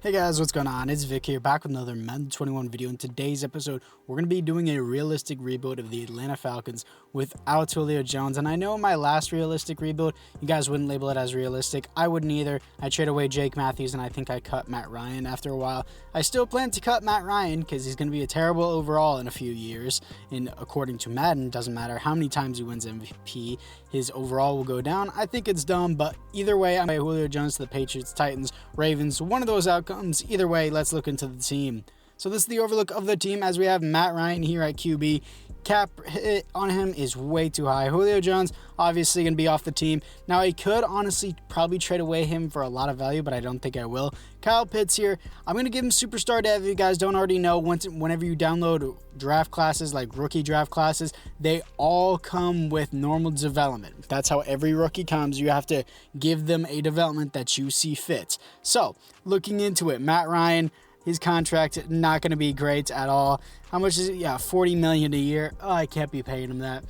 Hey guys, what's going on? It's Vic here, back with another Madden 21 video. In today's episode, we're going to be doing a realistic rebuild of the Atlanta Falcons without Julio Jones. And I know in my last realistic rebuild, you guys wouldn't label it as realistic. I wouldn't either. I traded away Jake Matthews, and I think I cut Matt Ryan after a while. I still plan to cut Matt Ryan because he's going to be a terrible overall in a few years. And according to Madden, doesn't matter how many times he wins MVP, his overall will go down. I think it's dumb, but either way, I'm going to Julio Jones to the Patriots, Titans, Ravens, one of those outcomes. Either way, let's look into the team. So this is the overlook of the team as we have Matt Ryan here at QB. Cap hit on him is way too high. Julio Jones obviously going to be off the team. Now I could honestly probably trade away him for a lot of value, but I don't think I will. Kyle Pitts here. I'm going to give him superstar dev. If you guys don't already know, whenever you download draft classes like rookie draft classes, they all come with normal development. That's how every rookie comes. You have to give them a development that you see fit. So looking into it, Matt Ryan, his contract not going to be great at all. How much is it? Yeah, $40 million a year. Oh, I can't be paying him that.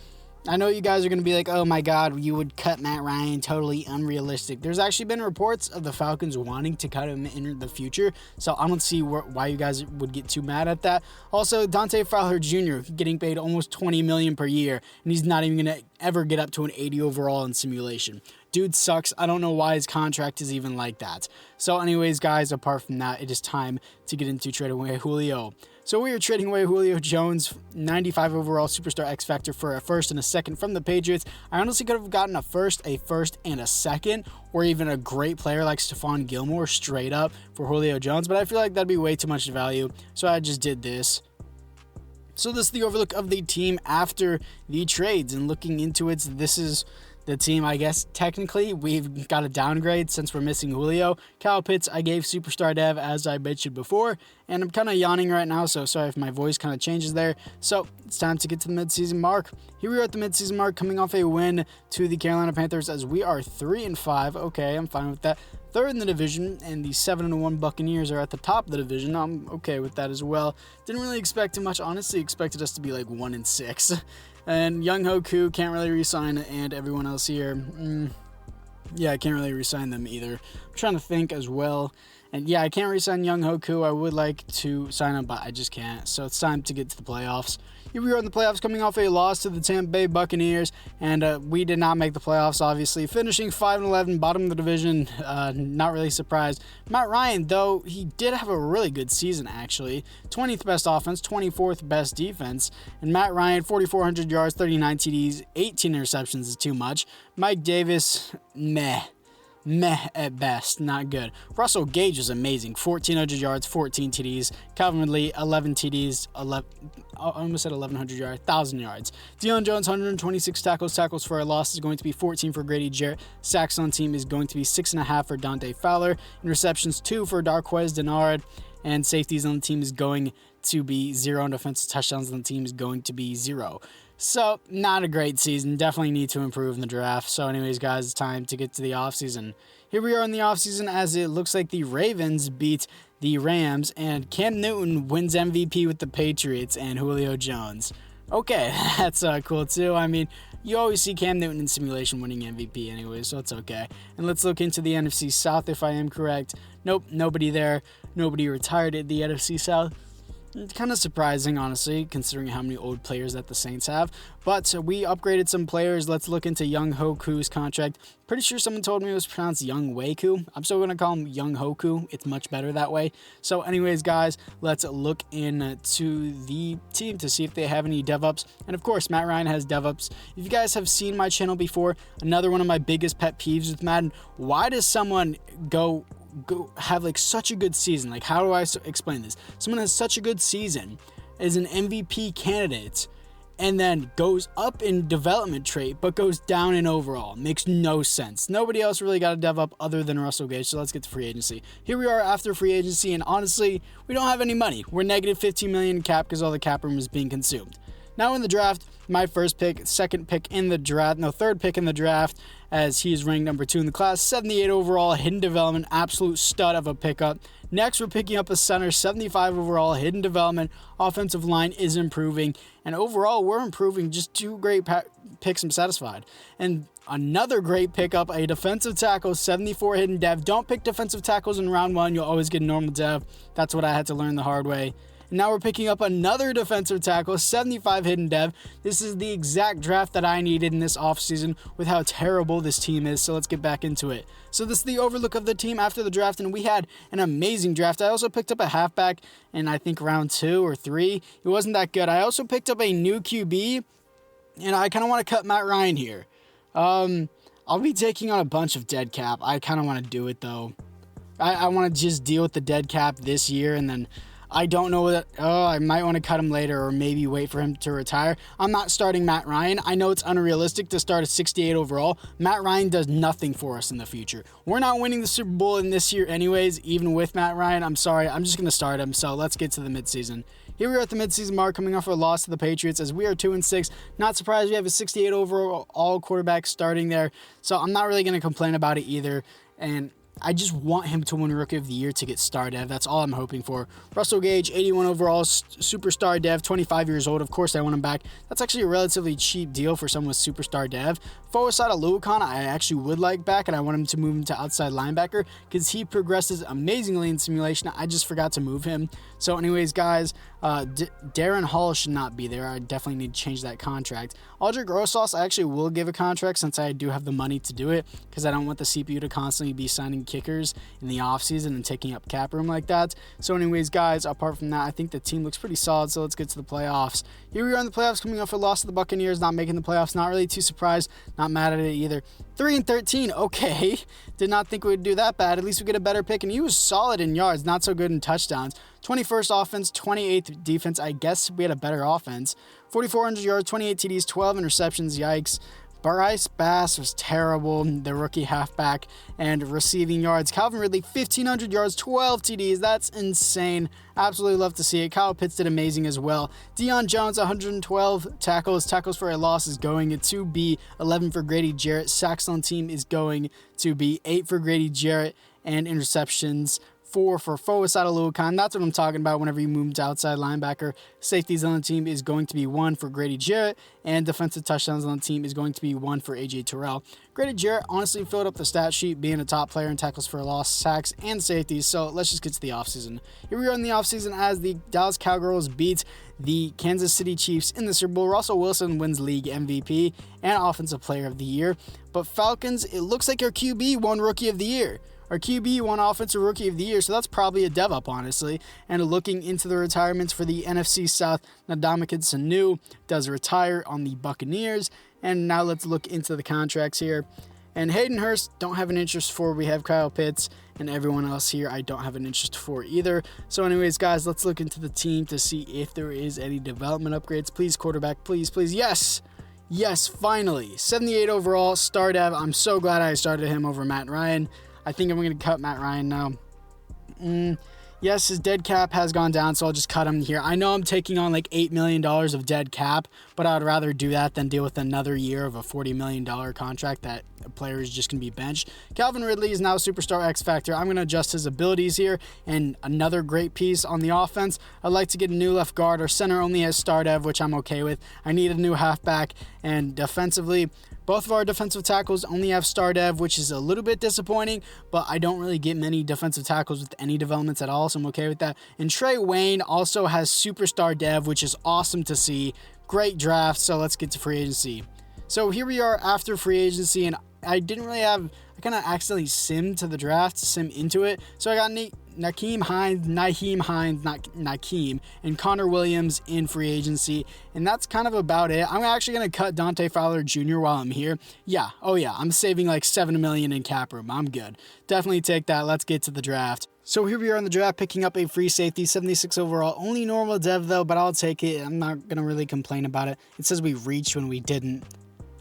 I know you guys are going to be like, oh my God, you would cut Matt Ryan, totally unrealistic. There's actually been reports of the Falcons wanting to cut him in the future, so I don't see why you guys would get too mad at that. Also, Dante Fowler Jr. getting paid almost $20 million per year, and he's not even going to ever get up to an 80 overall in simulation. Dude sucks. I don't know why his contract is even like that. So anyways, guys, apart from that, it is time to get into trading away Julio. So we are trading away Julio Jones, 95 overall superstar X Factor for a first and a second from the Patriots. I honestly could have gotten a first, and a second, or even a great player like Stephon Gilmore straight up for Julio Jones, but I feel like that'd be way too much value, so I just did this. So this is the overlook of the team after the trades, and looking into it, this is the team, I guess. Technically, we've got a downgrade since we're missing Julio. Kyle Pitts, I gave superstar dev, as I mentioned before, and I'm kind of yawning right now, so sorry if my voice kind of changes there. So it's time to get to the midseason mark. Here we are at the midseason mark, coming off a win to the Carolina Panthers as we are 3-5. Okay, I'm fine with that. Third in the division, and the 7-1 Buccaneers are at the top of the division. I'm okay with that as well. Didn't really expect too much. Honestly, expected us to be like 1-6. And Young Hoku can't really re-sign, and everyone else here, yeah, I can't really re-sign them either. I'm trying to think as well. And yeah, I can't re-sign Young Hoku. I would like to sign him, but I just can't. So it's time to get to the playoffs. Here we are in the playoffs, coming off a loss to the Tampa Bay Buccaneers, and we did not make the playoffs, obviously. Finishing 5-11, bottom of the division, not really surprised. Matt Ryan, though, he did have a really good season, actually. 20th best offense, 24th best defense. And Matt Ryan, 4,400 yards, 39 TDs, 18 interceptions is too much. Mike Davis, meh at best, not good. Russell Gage was amazing, 1,400 yards, 14 TDs. Calvin Ridley, 11 TDs, I almost said 1,100 yards, 1,000 yards. Deion Jones, 126 tackles. Tackles for a loss is going to be 14 for Grady Jarrett. Sacks on team is going to be 6.5 for Dante Fowler. Interceptions, 2 for Darquez Denard. And safeties on the team is going to be 0, and defensive touchdowns on the team is going to be 0. So, not a great season. Definitely need to improve in the draft. So, anyways, guys, it's time to get to the offseason. Here we are in the offseason as it looks like the Ravens beat the Rams, and Cam Newton wins MVP with the Patriots and Julio Jones. Okay, that's cool too. I mean, you always see Cam Newton in simulation winning MVP anyway, so it's okay. And let's look into the NFC South if I am correct. Nope, nobody there. Nobody retired at the NFC South. It's kind of surprising, honestly, considering how many old players that the Saints have. But we upgraded some players. Let's look into Young Hoku's contract. Pretty sure someone told me it was pronounced Young Weiku. I'm still going to call him Young Hoku. It's much better that way. So anyways, guys, let's look into the team to see if they have any dev-ups. And of course, Matt Ryan has dev-ups. If you guys have seen my channel before, another one of my biggest pet peeves with Madden, why does someone go have like such a good season? Like, how do I explain this? Someone has such a good season, is an MVP candidate, and then goes up in development trait but goes down in overall. Makes no sense. Nobody else really got a dev up other than Russell Gage. So let's get to free agency. Here we are after free agency, and honestly, we don't have any money. We're negative 15 million cap because all the cap room is being consumed. Now in the draft, my first pick, third pick in the draft, as he is ranked number 2 in the class, 78 overall, hidden development, absolute stud of a pickup. Next, we're picking up a center, 75 overall, hidden development, offensive line is improving, and overall, we're improving. Just 2 great picks. I'm satisfied. And another great pickup, a defensive tackle, 74 hidden dev. Don't pick defensive tackles in round 1. You'll always get normal dev. That's what I had to learn the hard way. And now we're picking up another defensive tackle, 75 hidden dev. This is the exact draft that I needed in this offseason with how terrible this team is. So let's get back into it. So this is the overlook of the team after the draft, and we had an amazing draft. I also picked up a halfback in, I think, round 2 or 3. It wasn't that good. I also picked up a new QB, and I kind of want to cut Matt Ryan here. I'll be taking on a bunch of dead cap. I kind of want to do it, though. I want to just deal with the dead cap this year, and then I don't know that. I might want to cut him later or maybe wait for him to retire. I'm not starting Matt Ryan. I know it's unrealistic to start at 68 overall. Matt Ryan does nothing for us in the future. We're not winning the Super Bowl in this year anyways, even with Matt Ryan. I'm sorry. I'm just going to start him. So let's get to the midseason. Here we are at the midseason mark, coming off a loss to the Patriots, as we are 2-6. Not surprised we have a 68 overall quarterback starting there. So I'm not really going to complain about it either. And I just want him to win Rookie of the Year to get star dev. That's all I'm hoping for. Russell Gage, 81 overall, superstar dev, 25 years old. Of course, I want him back. That's actually a relatively cheap deal for someone with superstar dev. Forward-side of Luakon, I actually would like back, and I want him to move him to outside linebacker because he progresses amazingly in simulation. I just forgot to move him. So anyways, guys, Darren Hall should not be there. I definitely need to change that contract. Aldrich Rosas, I actually will give a contract since I do have the money to do it because I don't want the CPU to constantly be signing kickers in the offseason and taking up cap room like that. So anyways, guys, apart from that, I think the team looks pretty solid, so let's get to the playoffs. Here we are in the playoffs, coming off a loss to the Buccaneers, not making the playoffs. Not really too surprised, not mad at it either. 3-13, okay. Did not think we would do that bad. At least we get a better pick, and he was solid in yards, not so good in touchdowns. 21st offense, 28th defense. I guess we had a better offense. 4,400 yards, 28 TDs, 12 interceptions. Yikes. Bryce Bass was terrible, the rookie halfback, and receiving yards. Calvin Ridley, 1,500 yards, 12 TDs. That's insane. Absolutely love to see it. Kyle Pitts did amazing as well. Deion Jones, 112 tackles. Tackles for a loss is going to be 11 for Grady Jarrett. Sacks on team is going to be 8 for Grady Jarrett, and interceptions 4 for forward side of Luakon. That's what I'm talking about whenever you move to outside linebacker. Safeties on the team is going to be 1 for Grady Jarrett, and defensive touchdowns on the team is going to be 1 for AJ Terrell. Grady Jarrett honestly filled up the stat sheet, being a top player in tackles for a loss, sacks, and safeties. So let's just get to the offseason. Here we are in the offseason as the Dallas Cowgirls beat the Kansas City Chiefs in the Super Bowl. Russell Wilson wins league MVP and Offensive Player of the Year. But Falcons, it looks like our QB won Rookie of the Year. Our QB won Offensive Rookie of the Year, so that's probably a dev up, honestly. And looking into the retirements for the NFC South, Ndamukong Suh does retire on the Buccaneers. And now let's look into the contracts here. And Hayden Hurst, don't have an interest for. We have Kyle Pitts, and everyone else here I don't have an interest for either. So anyways, guys, let's look into the team to see if there is any development upgrades. Please, quarterback, please, please. Yes! Yes, finally. 78 overall, star dev. I'm so glad I started him over Matt Ryan. I think I'm going to cut Matt Ryan now. Yes, his dead cap has gone down, so I'll just cut him here. I know I'm taking on like $8 million of dead cap, but I would rather do that than deal with another year of a $40 million contract that a player is just going to be benched. Calvin Ridley is now Superstar X Factor. I'm going to adjust his abilities here, and another great piece on the offense. I'd like to get a new left guard. Our center only has star dev, which I'm okay with. I need a new halfback, and defensively, both of our defensive tackles only have star dev, which is a little bit disappointing, but I don't really get many defensive tackles with any developments at all, so I'm okay with that. And Trey Wayne also has superstar dev, which is awesome to see. Great draft, so let's get to free agency. So here we are after free agency, and I kind of accidentally simmed to the draft, sim into it. So I got Nyheim Hines, and Connor Williams in free agency. And that's kind of about it. I'm actually going to cut Dante Fowler Jr. while I'm here. Yeah, I'm saving like $7 million in cap room. I'm good. Definitely take that. Let's get to the draft. So here we are in the draft, picking up a free safety, 76 overall. Only normal dev though, but I'll take it. I'm not going to really complain about it. It says we reached when we didn't.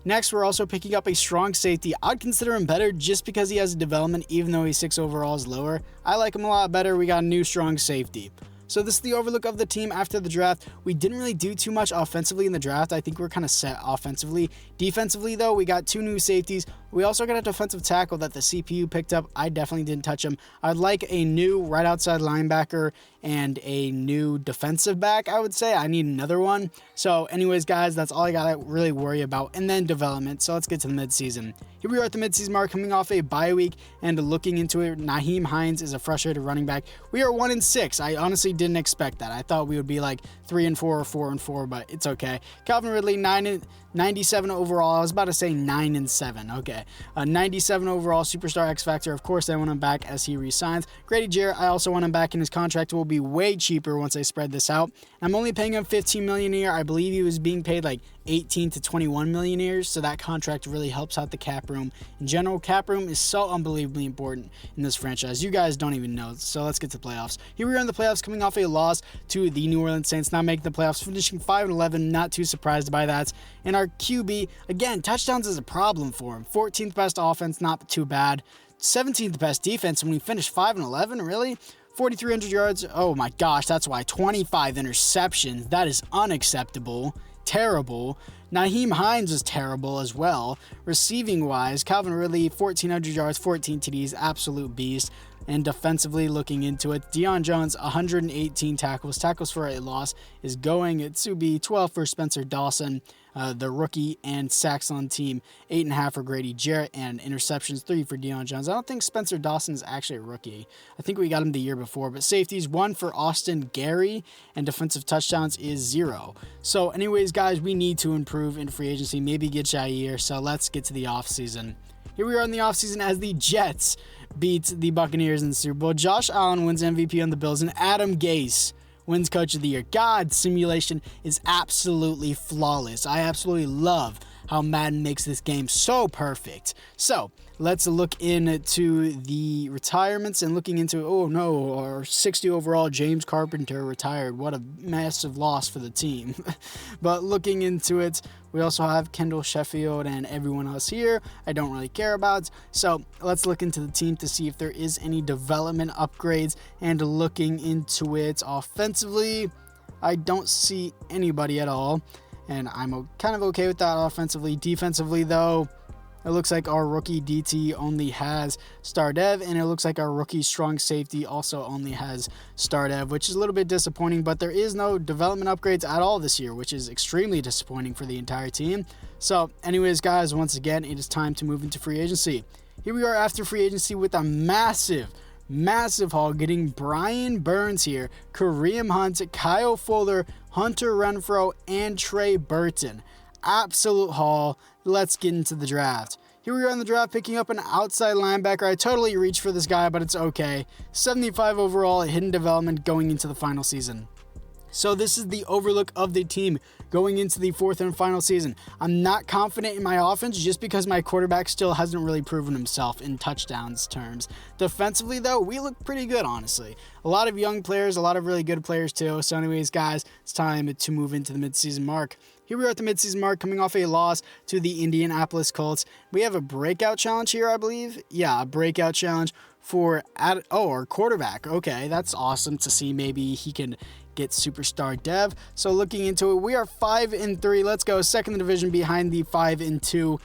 Next, we're also picking up a strong safety. I'd consider him better just because he has a development, even though he's 6 overall is lower. I like him a lot better. We got a new strong safety. So this is the overlook of the team after the draft. We didn't really do too much offensively in the draft. I think we're kind of set offensively. Defensively, though, we got 2 new safeties. We also got a defensive tackle that the CPU picked up. I definitely didn't touch him. I'd like a new right outside linebacker and a new defensive back, I would say. I need another one. So anyways, guys, that's all I got to really worry about. And then development. So let's get to the midseason. Here we are at the midseason mark, coming off a bye week and looking into it. Nyheim Hines is a frustrated running back. We are 1-6. I honestly didn't expect that. I thought we would be like 3-4 or 4-4, but it's okay. Calvin Ridley, 97 overall. I was about to say 9-7. Okay. 97 overall, superstar X Factor. Of course, I want him back as he resigns. Grady Jarrett, I also want him back, and his contract will be way cheaper once I spread this out. I'm only paying him $15 million a year. I believe he was being paid like 18 to 21 million a year, so that contract really helps out the cap room. In general, cap room is so unbelievably important in this franchise. You guys don't even know. So let's get to the playoffs. Here we are in the playoffs, coming off a loss to the New Orleans Saints, not making the playoffs, finishing 5-11. Not too surprised by that. And our QB, again, touchdowns is a problem for him. 14th best offense, not too bad. 17th best defense when we finished 5-11, really? 4,300 yards. Oh my gosh, that's why. 25 interceptions. That is unacceptable. Terrible. Nyheim Hines was terrible as well. Receiving wise, Calvin Ridley, 1,400 yards, 14 TDs, absolute beast. And defensively, looking into it, Deion Jones, 118 tackles. Tackles for a loss is going to be 12 for Spencer Dawson, the rookie, and sacks on team, 8.5 for Grady Jarrett, and interceptions, 3 for Deion Jones. I don't think Spencer Dawson is actually a rookie. I think we got him the year before. But safeties, 1 for Austin Gary, and defensive touchdowns is 0. So anyways, guys, we need to improve in free agency, maybe get Jair. So let's get to the offseason. Here we are in the offseason as the Jets beat the Buccaneers in the Super Bowl. Josh Allen wins MVP on the Bills, and Adam Gase wins Coach of the Year. God, simulation is absolutely flawless. I absolutely love how Madden makes this game so perfect. So let's look into the retirements and looking into, oh no, our 60 overall James Carpenter retired. What a massive loss for the team. But looking into it, we also have Kendall Sheffield and everyone else here I don't really care about. So let's look into the team to see if there is any development upgrades. And looking into it offensively, I don't see anybody at all. And I'm kind of okay with that offensively. Defensively, though, it looks like our rookie DT only has star dev, and it looks like our rookie strong safety also only has star dev, which is a little bit disappointing, but there is no development upgrades at all this year, which is extremely disappointing for the entire team. So anyways, guys, once again, it is time to move into free agency. Here we are after free agency with a massive haul, getting Brian Burns here, Kareem Hunt, Kyle Fuller, Hunter Renfrow, and Trey Burton. Absolute haul. Let's get into the draft. Here we are in the draft, picking up an outside linebacker. I totally reached for this guy, but it's okay. 75 overall, hidden development going into the final season. So this is the overlook of the team going into the 4th and final season. I'm not confident in my offense just because my quarterback still hasn't really proven himself in touchdowns terms. Defensively, though, we look pretty good, honestly. A lot of young players, a lot of really good players, too. So anyways, guys, it's time to move into the midseason mark. Here we are at the midseason mark, coming off a loss to the Indianapolis Colts. We have a breakout challenge here, I believe. Yeah, a breakout challenge for our quarterback. Okay, that's awesome to see. Maybe he can get superstar dev. So looking into it, we are 5-3. Let's go. Second in the division behind the 5-2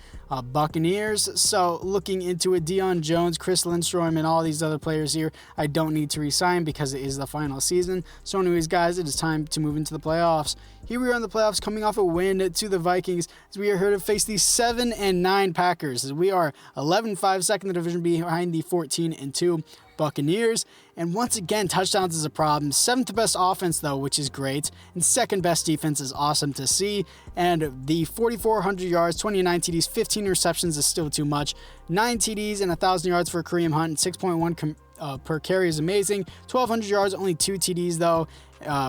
Buccaneers. So looking into it, Deion Jones, Chris Lindstrom, and all these other players here, I don't need to resign because it is the final season. So anyways, guys, it is time to move into the playoffs. Here we are in the playoffs, coming off a win to the Vikings, as we are here to face the 7-9 Packers. As we are 11-5, second in the division behind the 14-2 Buccaneers. And once again, touchdowns is a problem. 7th best offense, though, which is great. And 2nd best defense is awesome to see. And the 4,400 yards, 29 TDs, 15 receptions is still too much. 9 TDs and 1,000 yards for Kareem Hunt, and 6.1 per carry is amazing. 1,200 yards, only 2 TDs, though,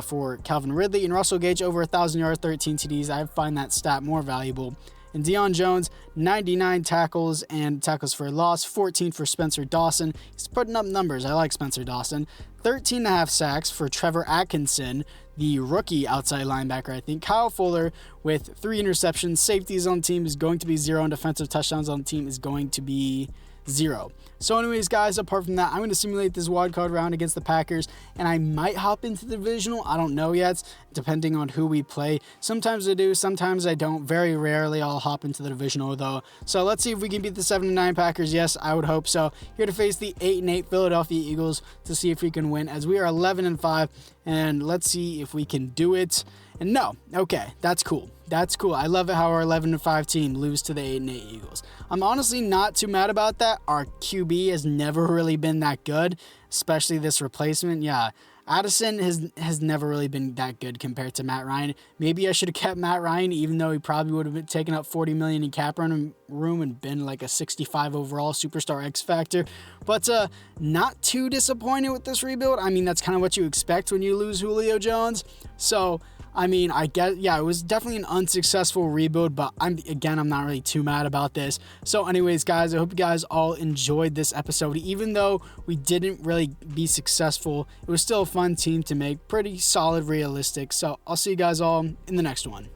for Calvin Ridley. And Russell Gage, over 1,000 yards, 13 TDs. I find that stat more valuable. And Deion Jones, 99 tackles and tackles for a loss, 14 for Spencer Dawson. He's putting up numbers. I like Spencer Dawson. 13.5 sacks for Trevor Atkinson, the rookie outside linebacker, I think. Kyle Fuller with 3 interceptions. Safeties on the team is going to be 0, and defensive touchdowns on the team is going to be 0. So anyways, guys, apart from that, I'm going to simulate this wildcard round against the Packers, and I might hop into the divisional. I don't know yet, depending on who we play. Sometimes I do, sometimes I don't. Very rarely I'll hop into the divisional, though. So let's see if we can beat the 7-9 Packers. Yes, I would hope so. Here to face the 8-8 Philadelphia Eagles to see if we can win, as we are 11-5, and let's see if we can do it. And no, okay, that's cool. That's cool. I love it how our 11-5 team lose to the 8-8 Eagles. I'm honestly not too mad about that. Our QB has never really been that good, especially this replacement. Yeah, Addison has never really been that good compared to Matt Ryan. Maybe I should have kept Matt Ryan, even though he probably would have been taken up $40 million in cap room and been like a 65 overall superstar X factor. But not too disappointed with this rebuild. I mean, that's kind of what you expect when you lose Julio Jones. So I mean, I guess, yeah, it was definitely an unsuccessful rebuild, but I'm not really too mad about this. So anyways, guys, I hope you guys all enjoyed this episode. Even though we didn't really be successful, it was still a fun team to make. Pretty solid, realistic. So I'll see you guys all in the next one.